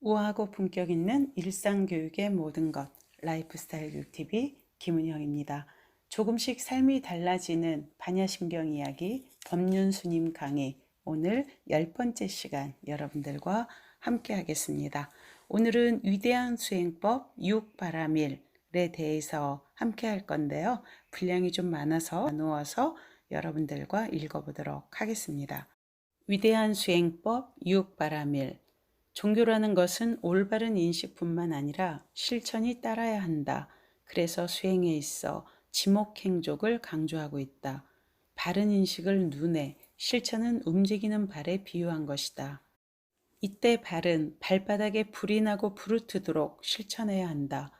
우아하고 품격 있는 일상교육의 모든 것, 라이프스타일 교육TV 김은영입니다. 조금씩 삶이 달라지는 반야심경 이야기 법륜스님 강의, 오늘 10번째 시간 여러분들과 함께 하겠습니다. 오늘은 위대한 수행법 유익바라밀에 대해서 함께 할 건데요. 분량이 좀 많아서 나누어서 여러분들과 읽어보도록 하겠습니다. 위대한 수행법 유익바라밀. 종교라는 것은 올바른 인식뿐만 아니라 실천이 따라야 한다. 그래서 수행에 있어 지목행족을 강조하고 있다. 바른 인식을 눈에, 실천은 움직이는 발에 비유한 것이다. 이때 발은 발바닥에 불이 나고 부르트도록 실천해야 한다.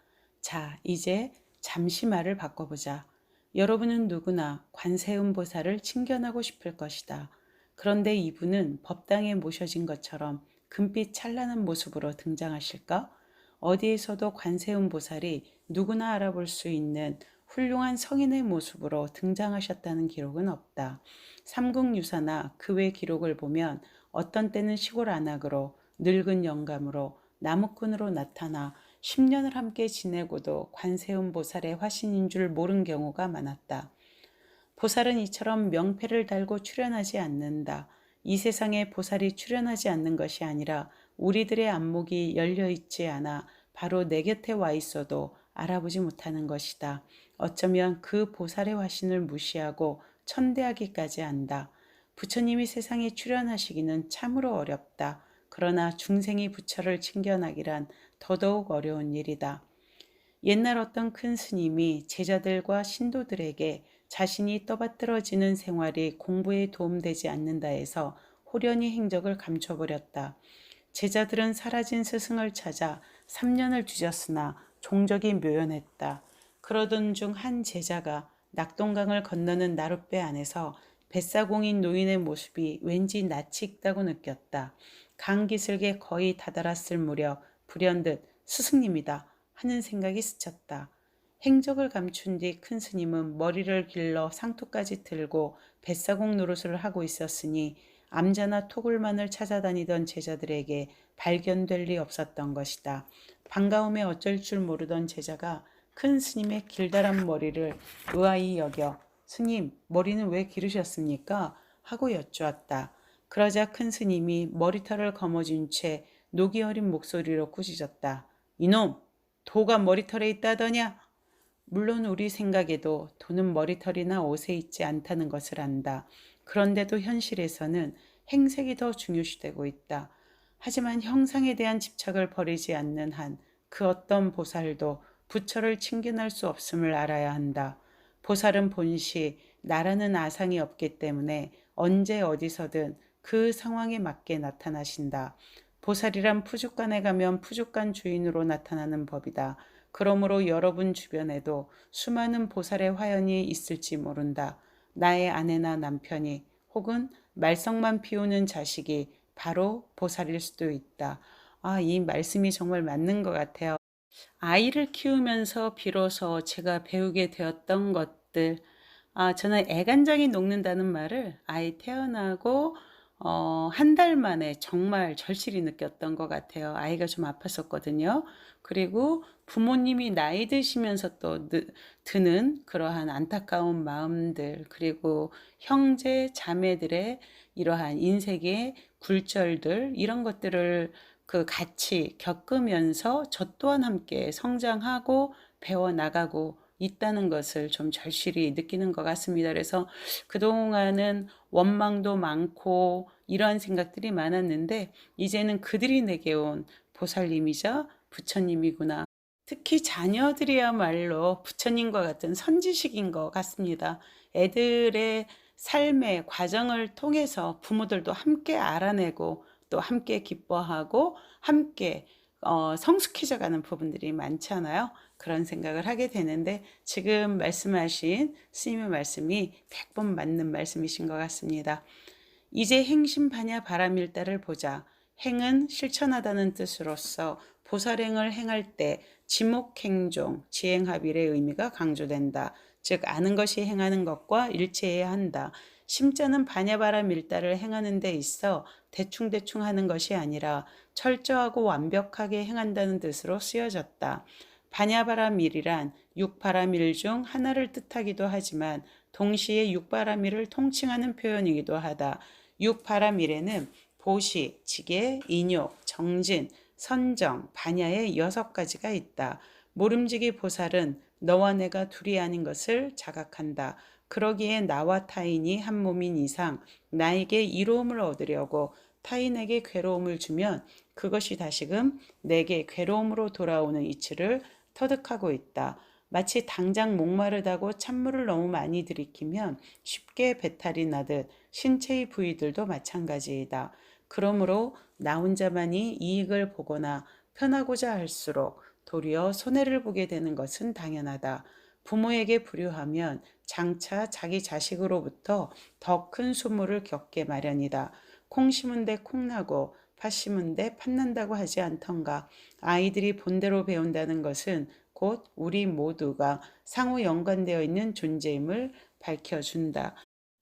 자, 이제 잠시 말을 바꿔보자. 여러분은 누구나 관세음보살을 칭견하고 싶을 것이다. 그런데 이분은 법당에 모셔진 것처럼 금빛 찬란한 모습으로 등장하실까? 어디에서도 관세음보살이 누구나 알아볼 수 있는 훌륭한 성인의 모습으로 등장하셨다는 기록은 없다. 삼국유사나 그 외 기록을 보면 어떤 때는 시골 안악으로, 늙은 영감으로, 나무꾼으로 나타나 10년을 함께 지내고도 관세음보살의 화신인 줄 모른 경우가 많았다. 보살은 이처럼 명패를 달고 출현하지 않는다. 이 세상에 보살이 출현하지 않는 것이 아니라 우리들의 안목이 열려있지 않아 바로 내 곁에 와 있어도 알아보지 못하는 것이다. 어쩌면 그 보살의 화신을 무시하고 천대하기까지 한다. 부처님이 세상에 출현하시기는 참으로 어렵다. 그러나 중생이 부처를 칭견하기란 더더욱 어려운 일이다. 옛날 어떤 큰 스님이 제자들과 신도들에게 자신이 떠받들어지는 생활이 공부에 도움되지 않는다 해서 호련히 행적을 감춰버렸다. 제자들은 사라진 스승을 찾아 3년을 뒤졌으나 종적이 묘연했다. 그러던 중 한 제자가 낙동강을 건너는 나룻배 안에서 뱃사공인 노인의 모습이 왠지 낯이 익다고 느꼈다. 강 기슭에 거의 다다랐을 무렵 불현듯 스승님이다 하는 생각이 스쳤다. 행적을 감춘 뒤 큰 스님은 머리를 길러 상투까지 들고 뱃사공 노릇을 하고 있었으니 암자나 토굴만을 찾아다니던 제자들에게 발견될 리 없었던 것이다. 반가움에 어쩔 줄 모르던 제자가 큰 스님의 길다란 머리를 의아히 여겨 스님, 머리는 왜 기르셨습니까? 하고 여쭈었다. 그러자 큰 스님이 머리털을 거머쥔 채 녹이 어린 목소리로 꾸짖었다. 이놈! 도가 머리털에 있다더냐? 물론 우리 생각에도 도는 머리털이나 옷에 있지 않다는 것을 안다. 그런데도 현실에서는 행색이 더 중요시되고 있다. 하지만 형상에 대한 집착을 버리지 않는 한 그 어떤 보살도 부처를 칭견할 수 없음을 알아야 한다. 보살은 본시 나라는 아상이 없기 때문에 언제 어디서든 그 상황에 맞게 나타나신다. 보살이란 푸죽간에 가면 푸죽간 주인으로 나타나는 법이다. 그러므로 여러분 주변에도 수많은 보살의 화연이 있을지 모른다. 나의 아내나 남편이 혹은 말썽만 피우는 자식이 바로 보살일 수도 있다. 이 말씀이 정말 맞는 것 같아요. 아이를 키우면서 비로소 제가 배우게 되었던 것들, 저는 애간장이 녹는다는 말을 아이 태어나고 한 달 만에 정말 절실히 느꼈던 것 같아요. 아이가 좀 아팠었거든요. 그리고 부모님이 나이 드시면서 또 드는 그러한 안타까운 마음들, 그리고 형제, 자매들의 이러한 인생의 굴절들, 이런 것들을 같이 겪으면서 저 또한 함께 성장하고 배워나가고 있다는 것을 좀 절실히 느끼는 것 같습니다. 그래서 그동안은 원망도 많고 이러한 생각들이 많았는데 이제는 그들이 내게 온 보살님이자 부처님이구나. 특히 자녀들이야말로 부처님과 같은 선지식인 것 같습니다. 애들의 삶의 과정을 통해서 부모들도 함께 알아내고 또 함께 기뻐하고 함께 성숙해져 가는 부분들이 많잖아요. 그런 생각을 하게 되는데 지금 말씀하신 스님의 말씀이 100번 맞는 말씀이신 것 같습니다. 이제 행심반야 바라밀다를 보자. 행은 실천하다는 뜻으로서 보살행을 행할 때 지목행종, 지행합일의 의미가 강조된다. 즉 아는 것이 행하는 것과 일치해야 한다. 심자는 바냐바라 밀다를 행하는 데 있어 대충대충 하는 것이 아니라 철저하고 완벽하게 행한다는 뜻으로 쓰여졌다. 바냐바라 밀이란 육바라 밀 중 하나를 뜻하기도 하지만 동시에 육바라 밀을 통칭하는 표현이기도 하다. 육바라 밀에는 보시, 지계, 인욕, 정진, 선정, 반야의 6가지가 있다. 모름지기 보살은 너와 내가 둘이 아닌 것을 자각한다. 그러기에 나와 타인이 한 몸인 이상 나에게 이로움을 얻으려고 타인에게 괴로움을 주면 그것이 다시금 내게 괴로움으로 돌아오는 이치를 터득하고 있다. 마치 당장 목마르다고 찬물을 너무 많이 들이키면 쉽게 배탈이 나듯 신체의 부위들도 마찬가지이다. 그러므로 나 혼자만이 이익을 보거나 편하고자 할수록 도리어 손해를 보게 되는 것은 당연하다. 부모에게 불효하면 장차 자기 자식으로부터 더 큰 수모를 겪게 마련이다. 콩 심은 데 콩 나고 팥 심은 데 팥 난다고 하지 않던가. 아이들이 본대로 배운다는 것은 곧 우리 모두가 상호 연관되어 있는 존재임을 밝혀준다.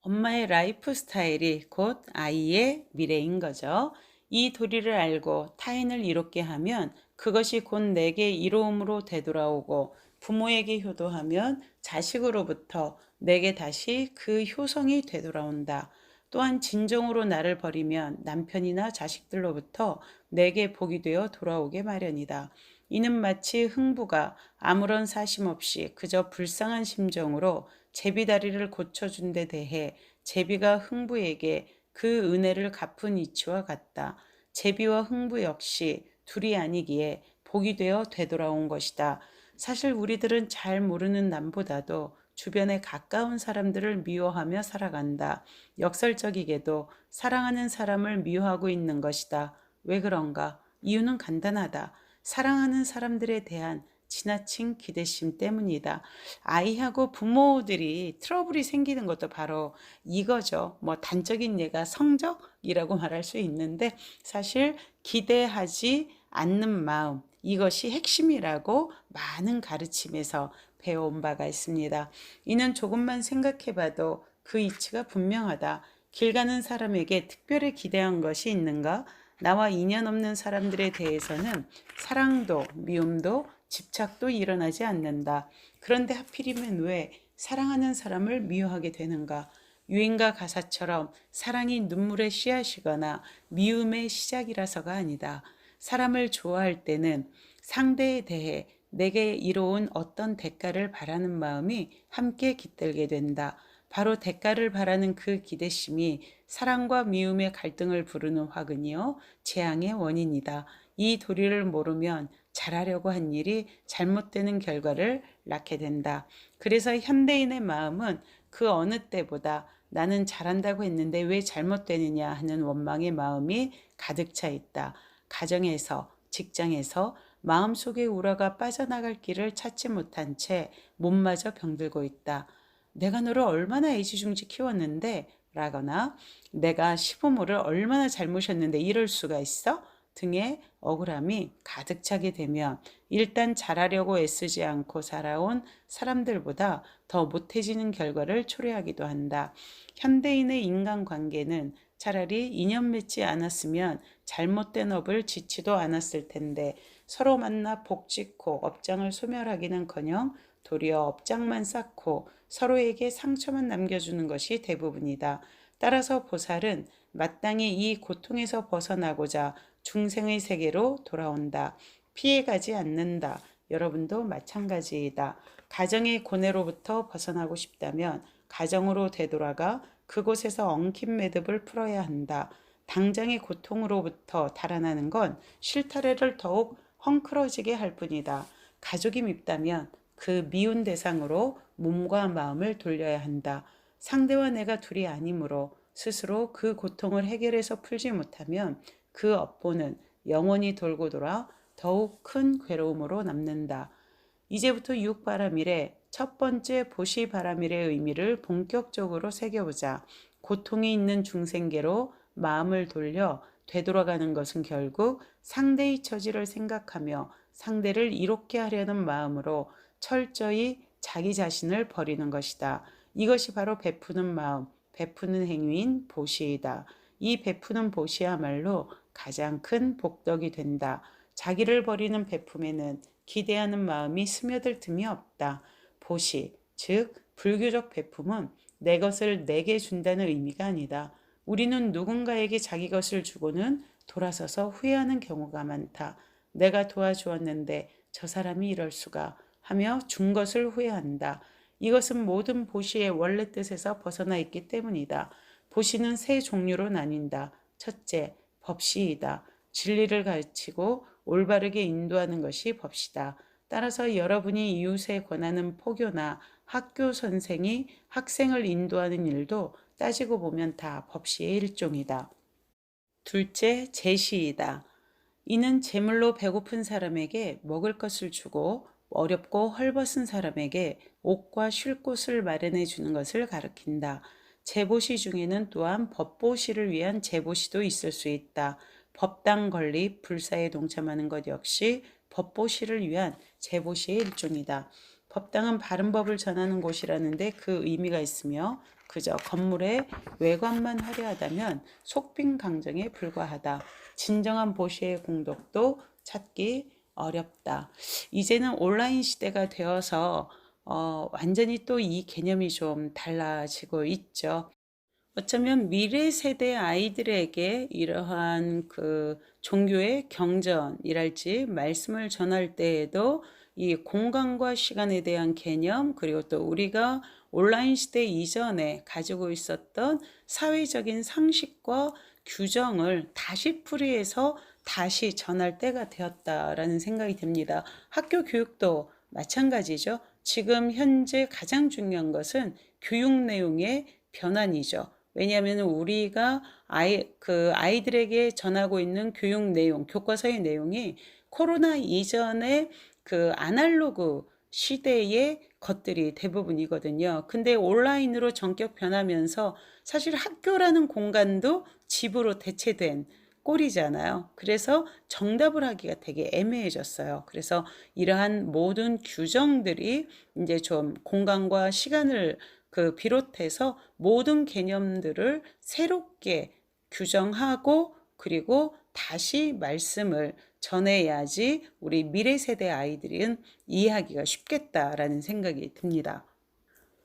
엄마의 라이프 스타일이 곧 아이의 미래인 거죠. 이 도리를 알고 타인을 이롭게 하면 그것이 곧 내게 이로움으로 되돌아오고 부모에게 효도하면 자식으로부터 내게 다시 그 효성이 되돌아온다. 또한 진정으로 나를 버리면 남편이나 자식들로부터 내게 복이 되어 돌아오게 마련이다. 이는 마치 흥부가 아무런 사심 없이 그저 불쌍한 심정으로 제비다리를 고쳐준 데 대해 제비가 흥부에게 그 은혜를 갚은 이치와 같다. 제비와 흥부 역시 둘이 아니기에 복이 되어 되돌아온 것이다. 사실 우리들은 잘 모르는 남보다도 주변에 가까운 사람들을 미워하며 살아간다. 역설적이게도 사랑하는 사람을 미워하고 있는 것이다. 왜 그런가? 이유는 간단하다. 사랑하는 사람들에 대한 지나친 기대심 때문이다. 아이하고 부모들이 트러블이 생기는 것도 바로 이거죠. 뭐 단적인 예가 성적이라고 말할 수 있는데 사실 기대하지 않는 마음, 이것이 핵심이라고 많은 가르침에서 배워온 바가 있습니다. 이는 조금만 생각해봐도 그 이치가 분명하다. 길 가는 사람에게 특별히 기대한 것이 있는가? 나와 인연 없는 사람들에 대해서는 사랑도 미움도 집착도 일어나지 않는다. 그런데 하필이면 왜 사랑하는 사람을 미워하게 되는가? 유행가 가사처럼 사랑이 눈물의 씨앗이거나 미움의 시작이라서가 아니다. 사람을 좋아할 때는 상대에 대해 내게 이로운 어떤 대가를 바라는 마음이 함께 깃들게 된다. 바로 대가를 바라는 그 기대심이 사랑과 미움의 갈등을 부르는 화근이요 재앙의 원인이다. 이 도리를 모르면 잘하려고 한 일이 잘못되는 결과를 낳게 된다. 그래서 현대인의 마음은 그 어느 때보다 나는 잘한다고 했는데 왜 잘못되느냐 하는 원망의 마음이 가득 차 있다. 가정에서, 직장에서 마음속의 우라가 빠져나갈 길을 찾지 못한 채 몸마저 병들고 있다. 내가 너를 얼마나 애지중지 키웠는데 라거나 내가 시부모를 얼마나 잘 모셨는데 이럴 수가 있어? 등의 억울함이 가득 차게 되면 일단 잘하려고 애쓰지 않고 살아온 사람들보다 더 못해지는 결과를 초래하기도 한다. 현대인의 인간관계는 차라리 인연 맺지 않았으면 잘못된 업을 짓지도 않았을 텐데 서로 만나 복짓고 업장을 소멸하기는커녕 도리어 업장만 쌓고 서로에게 상처만 남겨주는 것이 대부분이다. 따라서 보살은 마땅히 이 고통에서 벗어나고자 중생의 세계로 돌아온다. 피해가지 않는다. 여러분도 마찬가지이다. 가정의 고뇌로부터 벗어나고 싶다면 가정으로 되돌아가 그곳에서 엉킨 매듭을 풀어야 한다. 당장의 고통으로부터 달아나는 건 실타래를 더욱 헝클어지게 할 뿐이다. 가족이 밉다면 그 미운 대상으로 몸과 마음을 돌려야 한다. 상대와 내가 둘이 아니므로 스스로 그 고통을 해결해서 풀지 못하면 그 업보는 영원히 돌고 돌아 더욱 큰 괴로움으로 남는다. 이제부터 육바라밀의 첫 번째 보시바라밀의 의미를 본격적으로 새겨보자. 고통이 있는 중생계로 마음을 돌려 되돌아가는 것은 결국 상대의 처지를 생각하며 상대를 이롭게 하려는 마음으로 철저히 자기 자신을 버리는 것이다. 이것이 바로 베푸는 마음, 베푸는 행위인 보시이다. 이 베푸는 보시야말로 가장 큰 복덕이 된다. 자기를 버리는 베품에는 기대하는 마음이 스며들 틈이 없다. 보시, 즉 불교적 베품은 내 것을 내게 준다는 의미가 아니다. 우리는 누군가에게 자기 것을 주고는 돌아서서 후회하는 경우가 많다. 내가 도와주었는데 저 사람이 이럴 수가 하며 준 것을 후회한다. 이것은 모든 보시의 원래 뜻에서 벗어나 있기 때문이다. 보시는 세 종류로 나뉜다. 첫째, 법시이다. 진리를 가르치고 올바르게 인도하는 것이 법시다. 따라서 여러분이 이웃에 권하는 포교나 학교 선생이 학생을 인도하는 일도 따지고 보면 다 법시의 일종이다. 둘째, 제시이다. 이는 재물로 배고픈 사람에게 먹을 것을 주고 어렵고 헐벗은 사람에게 옷과 쉴 곳을 마련해 주는 것을 가리킨다. 제보시 중에는 또한 법보시를 위한 제보시도 있을 수 있다. 법당 건립, 불사에 동참하는 것 역시 법보시를 위한 제보시의 일종이다. 법당은 바른 법을 전하는 곳이라는데 그 의미가 있으며 그저 건물의 외관만 화려하다면 속빈 강정에 불과하다. 진정한 보시의 공덕도 찾기 어렵다. 이제는 온라인 시대가 되어서 완전히 또 이 개념이 좀 달라지고 있죠. 어쩌면 미래 세대 아이들에게 이러한 그 종교의 경전이랄지 말씀을 전할 때에도 이 공간과 시간에 대한 개념, 그리고 또 우리가 온라인 시대 이전에 가지고 있었던 사회적인 상식과 규정을 다시 풀이해서 다시 전할 때가 되었다라는 생각이 듭니다. 학교 교육도 마찬가지죠. 지금 현재 가장 중요한 것은 교육 내용의 변환이죠. 왜냐하면 우리가 아이들에게 전하고 있는 교육 내용, 교과서의 내용이 코로나 이전에 그 아날로그 시대의 것들이 대부분이거든요. 근데 온라인으로 전격 변하면서 사실 학교라는 공간도 집으로 대체된 꼴이잖아요. 그래서 정답을 하기가 되게 애매해졌어요. 그래서 이러한 모든 규정들이 이제 좀 공간과 시간을 비롯해서 모든 개념들을 새롭게 규정하고 그리고 다시 말씀을 전해야지 우리 미래 세대 아이들은 이해하기가 쉽겠다라는 생각이 듭니다.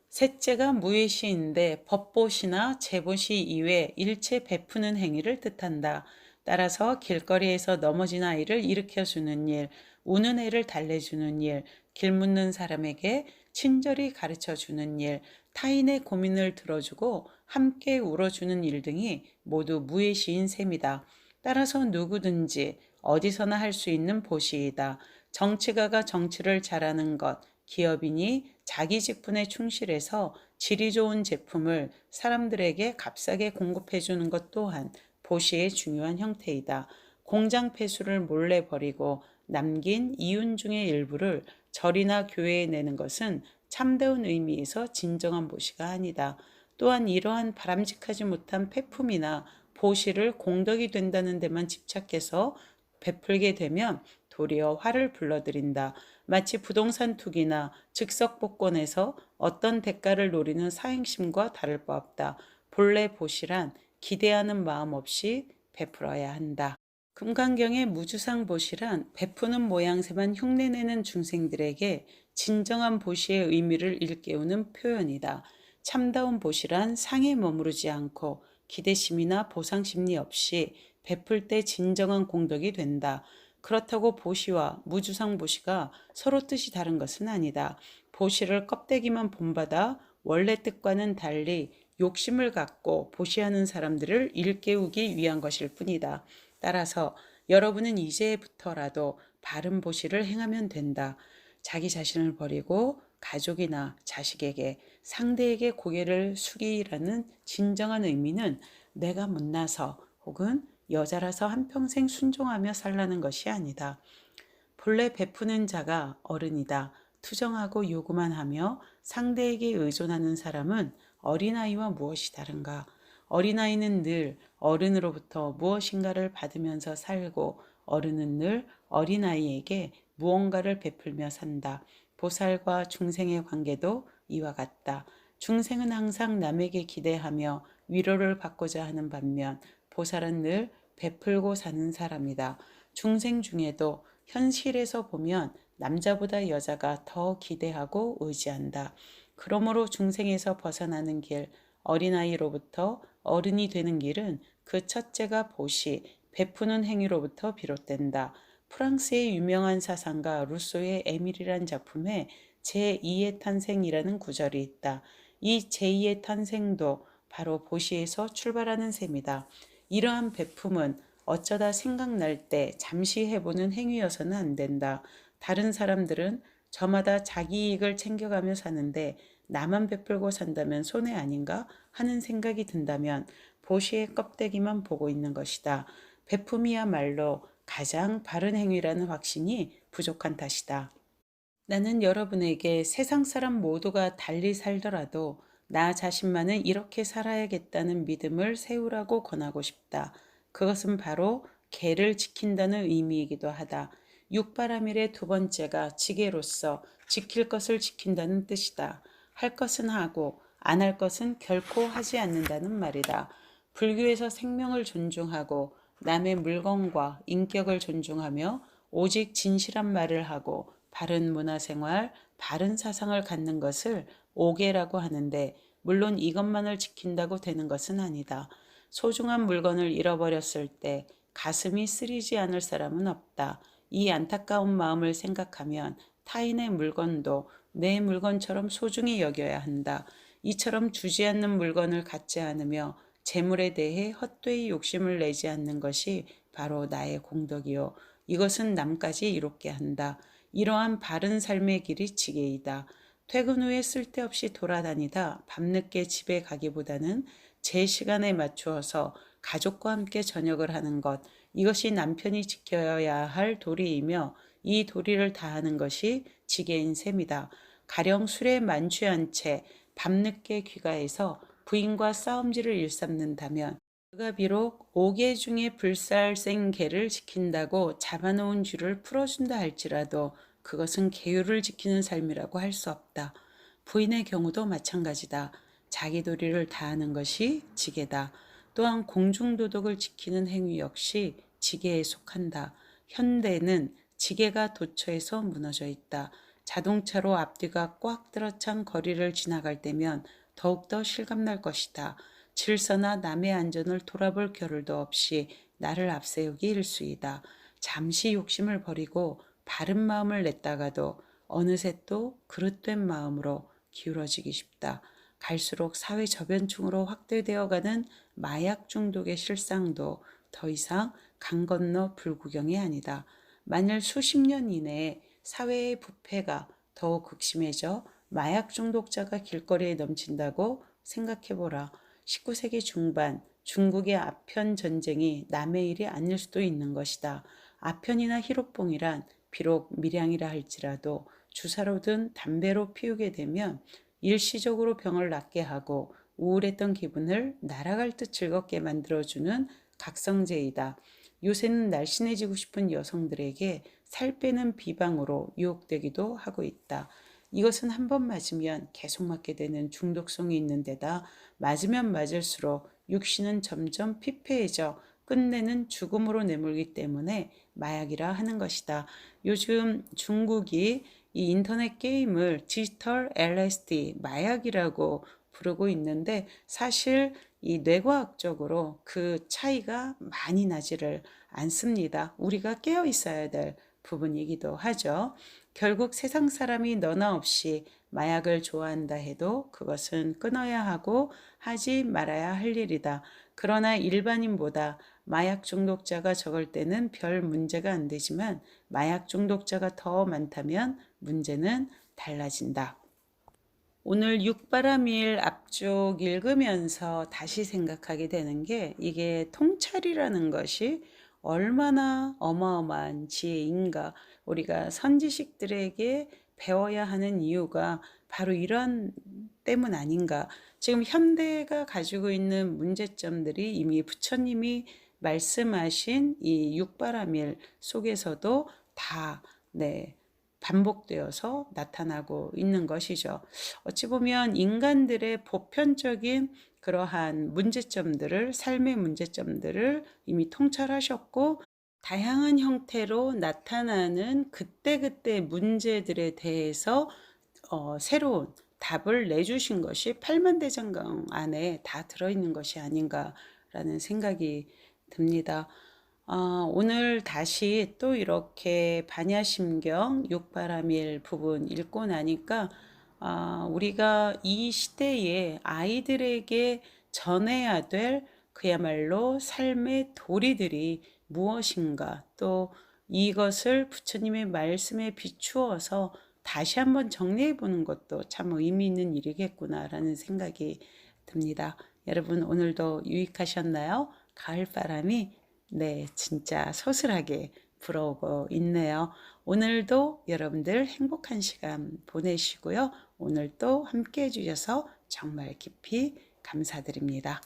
셋째가 무예시인데 법보시나 제보시 이외 일체 베푸는 행위를 뜻한다. 따라서 길거리에서 넘어진 아이를 일으켜주는 일, 우는 애를 달래주는 일, 길 묻는 사람에게 친절히 가르쳐주는 일, 타인의 고민을 들어주고 함께 울어주는 일 등이 모두 무예시인 셈이다. 따라서 누구든지 어디서나 할 수 있는 보시이다. 정치가가 정치를 잘하는 것, 기업인이 자기 직분에 충실해서 질이 좋은 제품을 사람들에게 값싸게 공급해 주는 것 또한 보시의 중요한 형태이다. 공장 폐수를 몰래 버리고 남긴 이윤 중의 일부를 절이나 교회에 내는 것은 참다운 의미에서 진정한 보시가 아니다. 또한 이러한 바람직하지 못한 폐품이나 보시를 공덕이 된다는 데만 집착해서 베풀게 되면 도리어 화를 불러들인다. 마치 부동산 투기나 즉석복권에서 어떤 대가를 노리는 사행심과 다를 바 없다. 본래 보시란 기대하는 마음 없이 베풀어야 한다. 금강경의 무주상 보시란 베푸는 모양새만 흉내내는 중생들에게 진정한 보시의 의미를 일깨우는 표현이다. 참다운 보시란 상에 머무르지 않고 기대심이나 보상심리 없이 베풀 때 진정한 공덕이 된다. 그렇다고 보시와 무주상 보시가 서로 뜻이 다른 것은 아니다. 보시를 껍데기만 본받아 원래 뜻과는 달리 욕심을 갖고 보시하는 사람들을 일깨우기 위한 것일 뿐이다. 따라서 여러분은 이제부터라도 바른 보시를 행하면 된다. 자기 자신을 버리고 가족이나 자식에게 상대에게 고개를 숙이라는 진정한 의미는 내가 못나서 혹은 여자라서 한평생 순종하며 살라는 것이 아니다. 본래 베푸는 자가 어른이다. 투정하고 요구만 하며 상대에게 의존하는 사람은 어린아이와 무엇이 다른가? 어린아이는 늘 어른으로부터 무엇인가를 받으면서 살고 어른은 늘 어린아이에게 무언가를 베풀며 산다. 보살과 중생의 관계도 이와 같다. 중생은 항상 남에게 기대하며 위로를 받고자 하는 반면 보살은 늘 베풀고 사는 사람이다. 중생 중에도 현실에서 보면 남자보다 여자가 더 기대하고 의지한다. 그러므로 중생에서 벗어나는 길, 어린아이로부터 어른이 되는 길은 그 첫째가 보시, 베푸는 행위로부터 비롯된다. 프랑스의 유명한 사상가 루소의 에밀이란 작품에 제2의 탄생이라는 구절이 있다. 이 제2의 탄생도 바로 보시에서 출발하는 셈이다. 이러한 베품은 어쩌다 생각날 때 잠시 해보는 행위여서는 안 된다. 다른 사람들은 저마다 자기 이익을 챙겨가며 사는데 나만 베풀고 산다면 손해 아닌가 하는 생각이 든다면 보시의 껍데기만 보고 있는 것이다. 베품이야말로 가장 바른 행위라는 확신이 부족한 탓이다. 나는 여러분에게 세상 사람 모두가 달리 살더라도 나 자신만은 이렇게 살아야겠다는 믿음을 세우라고 권하고 싶다. 그것은 바로 계를 지킨다는 의미이기도 하다. 육바라밀의 두 번째가 지계로서 지킬 것을 지킨다는 뜻이다. 할 것은 하고 안 할 것은 결코 하지 않는다는 말이다. 불교에서 생명을 존중하고 남의 물건과 인격을 존중하며 오직 진실한 말을 하고 바른 문화생활, 바른 사상을 갖는 것을 오계라고 하는데 물론 이것만을 지킨다고 되는 것은 아니다. 소중한 물건을 잃어버렸을 때 가슴이 쓰리지 않을 사람은 없다. 이 안타까운 마음을 생각하면 타인의 물건도 내 물건처럼 소중히 여겨야 한다. 이처럼 주지 않는 물건을 갖지 않으며 재물에 대해 헛되이 욕심을 내지 않는 것이 바로 나의 공덕이요. 이것은 남까지 이롭게 한다. 이러한 바른 삶의 길이 지게이다. 퇴근 후에 쓸데없이 돌아다니다 밤늦게 집에 가기보다는 제 시간에 맞추어서 가족과 함께 저녁을 하는 것, 이것이 남편이 지켜야 할 도리이며 이 도리를 다하는 것이 지게인 셈이다. 가령 술에 만취한 채 밤늦게 귀가해서 부인과 싸움질을 일삼는다면 그가 비록 5개 중에 불살생 개를 지킨다고 잡아놓은 쥐를 풀어준다 할지라도 그것은 계율을 지키는 삶이라고 할 수 없다. 부인의 경우도 마찬가지다. 자기 도리를 다하는 것이 지게다. 또한 공중도덕을 지키는 행위 역시 지게에 속한다. 현대는 지게가 도처에서 무너져 있다. 자동차로 앞뒤가 꽉 들어찬 거리를 지나갈 때면 더욱더 실감날 것이다. 질서나 남의 안전을 돌아볼 겨를도 없이 나를 앞세우기 일쑤이다. 잠시 욕심을 버리고 바른 마음을 냈다가도 어느새 또 그릇된 마음으로 기울어지기 쉽다. 갈수록 사회 저변층으로 확대되어가는 마약 중독의 실상도 더 이상 강 건너 불구경이 아니다. 만일 수십 년 이내에 사회의 부패가 더욱 극심해져 마약 중독자가 길거리에 넘친다고 생각해보라. 19세기 중반 중국의 아편 전쟁이 남의 일이 아닐 수도 있는 것이다. 아편이나 히로뽕이란 비록 밀양이라 할지라도 주사로든 담배로 피우게 되면 일시적으로 병을 낫게 하고 우울했던 기분을 날아갈 듯 즐겁게 만들어주는 각성제이다. 요새는 날씬해지고 싶은 여성들에게 살 빼는 비방으로 유혹되기도 하고 있다. 이것은 한 번 맞으면 계속 맞게 되는 중독성이 있는 데다 맞으면 맞을수록 육신은 점점 피폐해져 끝내는 죽음으로 내몰기 때문에 마약이라 하는 것이다. 요즘 중국이 이 인터넷 게임을 디지털 LSD, 마약이라고 부르고 있는데 사실 이 뇌과학적으로 그 차이가 많이 나지를 않습니다. 우리가 깨어 있어야 될 부분이기도 하죠. 결국 세상 사람이 너나 없이 마약을 좋아한다 해도 그것은 끊어야 하고 하지 말아야 할 일이다. 그러나 일반인보다 마약 중독자가 적을 때는 별 문제가 안 되지만 마약 중독자가 더 많다면 문제는 달라진다. 오늘 육바라밀 앞쪽 읽으면서 다시 생각하게 되는 게 이게 통찰이라는 것이 얼마나 어마어마한 지혜인가. 우리가 선지식들에게 배워야 하는 이유가 바로 이런 때문 아닌가. 지금 현대가 가지고 있는 문제점들이 이미 부처님이 말씀하신 이 육바라밀 속에서도 다 반복되어서 나타나고 있는 것이죠. 어찌 보면 인간들의 보편적인 그러한 문제점들을, 삶의 문제점들을 이미 통찰하셨고, 다양한 형태로 나타나는 그때그때 문제들에 대해서 새로운 답을 내주신 것이 팔만대장경 안에 다 들어있는 것이 아닌가라는 생각이 듭니다. 오늘 다시 또 이렇게 반야심경 6바라밀 부분 읽고 나니까 우리가 이 시대에 아이들에게 전해야 될 그야말로 삶의 도리들이 무엇인가, 또 이것을 부처님의 말씀에 비추어서 다시 한번 정리해 보는 것도 참 의미 있는 일이겠구나라는 생각이 듭니다. 여러분, 오늘도 유익하셨나요? 가을바람이 진짜 소슬하게 불어오고 있네요. 오늘도 여러분들 행복한 시간 보내시고요. 오늘 또 함께 해주셔서 정말 깊이 감사드립니다.